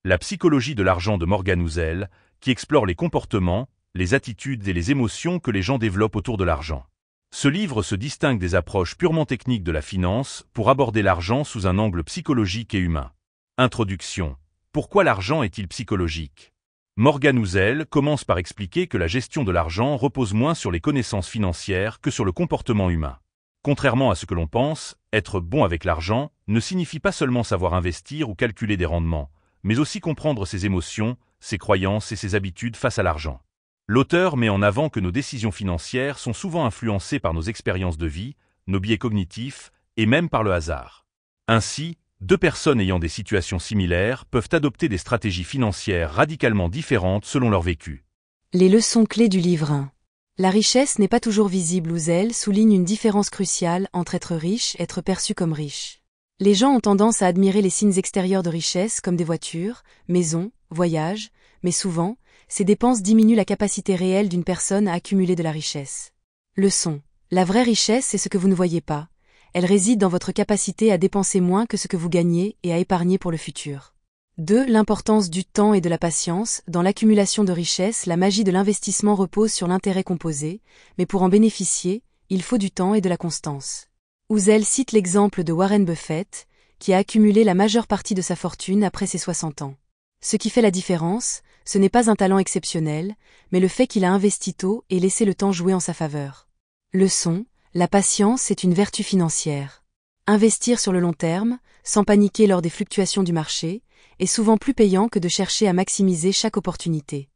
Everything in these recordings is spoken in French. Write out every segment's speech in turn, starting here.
La psychologie de l'argent de Morgan Housel, qui explore les comportements, les attitudes et les émotions que les gens développent autour de l'argent. Ce livre se distingue des approches purement techniques de la finance pour aborder l'argent sous un angle psychologique et humain. Introduction. Pourquoi l'argent est-il psychologique? Morgan Housel commence par expliquer que la gestion de l'argent repose moins sur les connaissances financières que sur le comportement humain. Contrairement à ce que l'on pense, être bon avec l'argent ne signifie pas seulement savoir investir ou calculer des rendements, mais aussi comprendre ses émotions, ses croyances et ses habitudes face à l'argent. L'auteur met en avant que nos décisions financières sont souvent influencées par nos expériences de vie, nos biais cognitifs et même par le hasard. Ainsi, deux personnes ayant des situations similaires peuvent adopter des stratégies financières radicalement différentes selon leur vécu. Les leçons clés du livre 1. La richesse n'est pas toujours visible. Housel souligne une différence cruciale entre être riche et être perçu comme riche. Les gens ont tendance à admirer les signes extérieurs de richesse comme des voitures, maisons, voyages, mais souvent, ces dépenses diminuent la capacité réelle d'une personne à accumuler de la richesse. Leçon. La vraie richesse, c'est ce que vous ne voyez pas. Elle réside dans votre capacité à dépenser moins que ce que vous gagnez et à épargner pour le futur. 2. L'importance du temps et de la patience. Dans l'accumulation de richesses, la magie de l'investissement repose sur l'intérêt composé, mais pour en bénéficier, il faut du temps et de la constance. Housel cite l'exemple de Warren Buffett, qui a accumulé la majeure partie de sa fortune après ses 60 ans. Ce qui fait la différence, ce n'est pas un talent exceptionnel, mais le fait qu'il a investi tôt et laissé le temps jouer en sa faveur. Leçon. La patience est une vertu financière. Investir sur le long terme, sans paniquer lors des fluctuations du marché, est souvent plus payant que de chercher à maximiser chaque opportunité.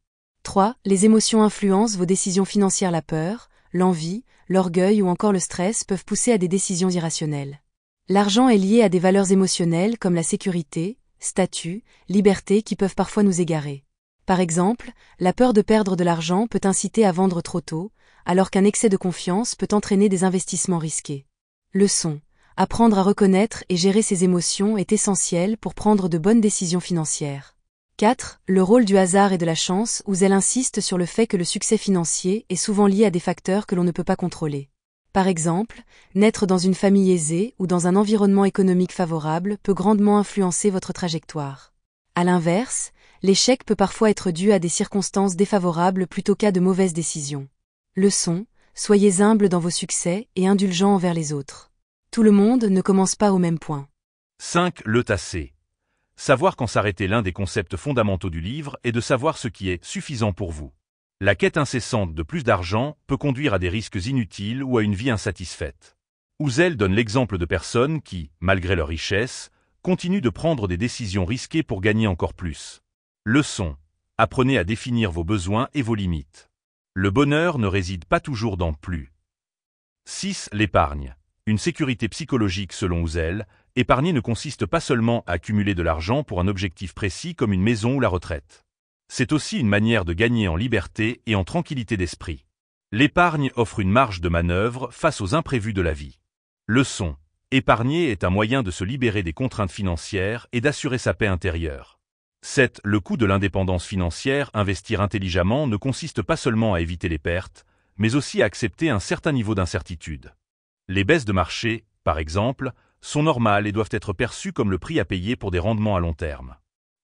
3. Les émotions influencent vos décisions financières. La peur, l'envie, l'orgueil ou encore le stress peuvent pousser à des décisions irrationnelles. L'argent est lié à des valeurs émotionnelles comme la sécurité, statut, liberté qui peuvent parfois nous égarer. Par exemple, la peur de perdre de l'argent peut inciter à vendre trop tôt, alors qu'un excès de confiance peut entraîner des investissements risqués. Leçon. Apprendre à reconnaître et gérer ses émotions est essentiel pour prendre de bonnes décisions financières. 4. Le rôle du hasard et de la chance. Housel insiste sur le fait que le succès financier est souvent lié à des facteurs que l'on ne peut pas contrôler. Par exemple, naître dans une famille aisée ou dans un environnement économique favorable peut grandement influencer votre trajectoire. À l'inverse, l'échec peut parfois être dû à des circonstances défavorables plutôt qu'à de mauvaises décisions. Leçon. Soyez humble dans vos succès et indulgents envers les autres. Tout le monde ne commence pas au même point. 5. Le tasser. Savoir quand s'arrêter. L'un des concepts fondamentaux du livre est de savoir ce qui est suffisant pour vous. La quête incessante de plus d'argent peut conduire à des risques inutiles ou à une vie insatisfaite. Housel donne l'exemple de personnes qui, malgré leur richesse, continuent de prendre des décisions risquées pour gagner encore plus. Leçon. Apprenez à définir vos besoins et vos limites. Le bonheur ne réside pas toujours dans plus. 6. L'épargne. Une sécurité psychologique. Selon Housel, épargner ne consiste pas seulement à accumuler de l'argent pour un objectif précis comme une maison ou la retraite. C'est aussi une manière de gagner en liberté et en tranquillité d'esprit. L'épargne offre une marge de manœuvre face aux imprévus de la vie. Leçon. Épargner est un moyen de se libérer des contraintes financières et d'assurer sa paix intérieure. 7. Le coût de l'indépendance financière. Investir intelligemment ne consiste pas seulement à éviter les pertes, mais aussi à accepter un certain niveau d'incertitude. Les baisses de marché, par exemple, sont normales et doivent être perçues comme le prix à payer pour des rendements à long terme.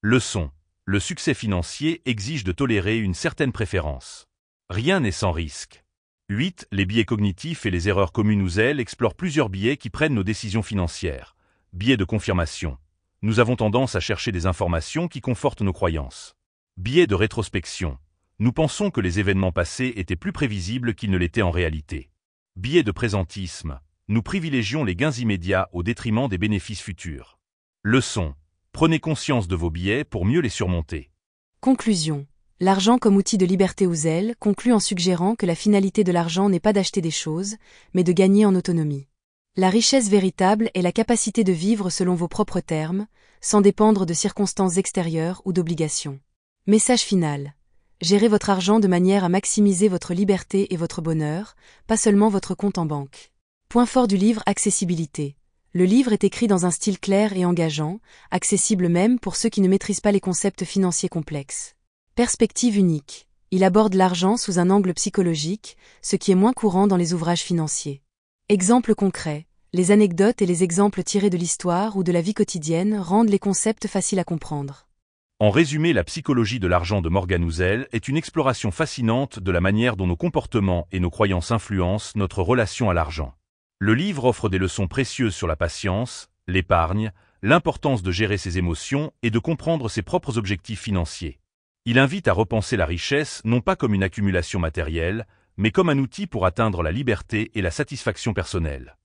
Leçon. Le succès financier exige de tolérer une certaine préférence. Rien n'est sans risque. 8. Les biais cognitifs et les erreurs communes. Housel explore plusieurs biais qui prennent nos décisions financières. Biais de confirmation. Nous avons tendance à chercher des informations qui confortent nos croyances. Biais de rétrospection. Nous pensons que les événements passés étaient plus prévisibles qu'ils ne l'étaient en réalité. Biais de présentisme. Nous privilégions les gains immédiats au détriment des bénéfices futurs. Leçon. Prenez conscience de vos biais pour mieux les surmonter. Conclusion. L'argent comme outil de liberté. Housel conclut en suggérant que la finalité de l'argent n'est pas d'acheter des choses, mais de gagner en autonomie. La richesse véritable est la capacité de vivre selon vos propres termes, sans dépendre de circonstances extérieures ou d'obligations. Message final. Gérez votre argent de manière à maximiser votre liberté et votre bonheur, pas seulement votre compte en banque. Point fort du livre. Accessibilité. Le livre est écrit dans un style clair et engageant, accessible même pour ceux qui ne maîtrisent pas les concepts financiers complexes. Perspective unique. Il aborde l'argent sous un angle psychologique, ce qui est moins courant dans les ouvrages financiers. Exemples concrets. Les anecdotes et les exemples tirés de l'histoire ou de la vie quotidienne rendent les concepts faciles à comprendre. En résumé, La psychologie de l'argent de Morgan Housel est une exploration fascinante de la manière dont nos comportements et nos croyances influencent notre relation à l'argent. Le livre offre des leçons précieuses sur la patience, l'épargne, l'importance de gérer ses émotions et de comprendre ses propres objectifs financiers. Il invite à repenser la richesse non pas comme une accumulation matérielle, mais comme un outil pour atteindre la liberté et la satisfaction personnelle.